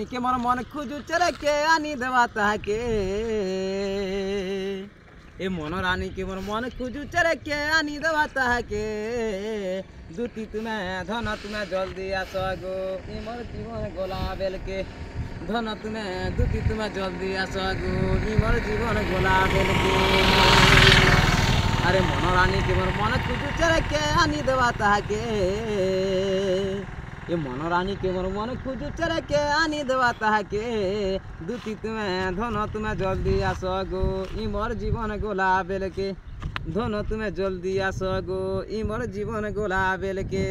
के मोर मन खुजु चरे के आनी देवा ताके ए मन रानी के मोर मन खुजु चरे के आनी देवा ताके दुटी तुम्हें धन तुम्हें जल्दी आस गो ए मोर जीवन गोला बेल के धन तुम्हें दुटी तुम्हें जल्दी आस गो ए मोर जीवन गोला बेल के अरे मन रानी के मोर मन खुजु चरे के आनी देवा ताके ये मन रानी के मोर मन खुजु चरे के आनी देवा ताके दुती तुम्हें धन तुम्हें जल्दी आस गो ई मोर जीवन गोला बेल के धन तुम्हें जल्दी आस गो ई मोर जीवन गोला बेल के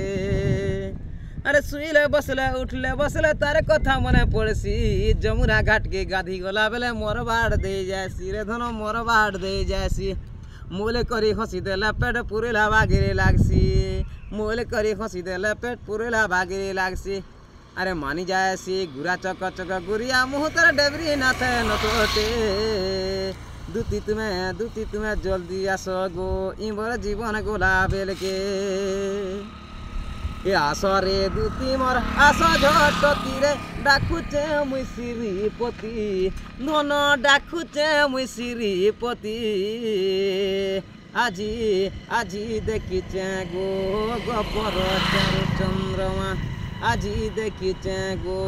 अरे सुईले बसले उठले बसले तारे कथा मने पड़सी जमुना घाट के गाधी गला बेले मोर बाड़ दे जासी रे धन मोर बाड़ दे जासी मूल करी हसी देला पेट पुरेला बागिरे लागसी मूल करी हसी देला पेट पुरेला बागिरे लागसी अरे मानी जायसी गुरा चक चक गुरिया मुँह तर डेबरी नाथे नटोटे दुती तुम्हें जल्दी आस गो ई मोर जीवन गोला बेल के ए आस रे दुती मोर आस झटती रे डाकुचे मुई श्रीपति नन डाकुचे मुई श्रीपति আজি আজি দেখিছে গো গপর চারু চন্দ্রমা আজি দেখিছে গো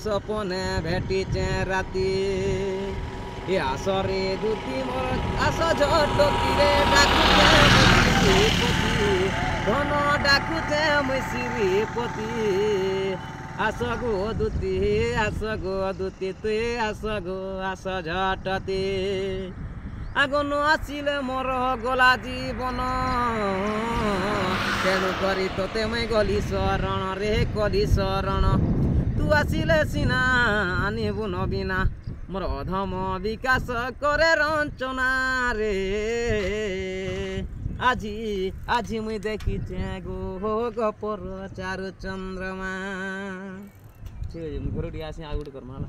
সপনে ভেটিছে রাতি এ আসরে দুটি মোর আস ঝটকি রে ডাকুছে শ্রীপতি ধন ডাকুছে মুই শ্রীপতি আস গো দুতি তুই আস গো আস ঝটতি আগুন আসিলে মোর গলা জীবন তেণু করি তোতে মই গলি শরণ রে কলি শরণ তু আসিলে সিনা আনিবু নবীনা মোর অধম বিকাশ করে রঞ্চনা রে আজি আজি মুই দেখিছে গো গপর চারু চন্দ্রমা ঠিক আছে মুই ঘরে আসি আর গোটে কর্মা হলা।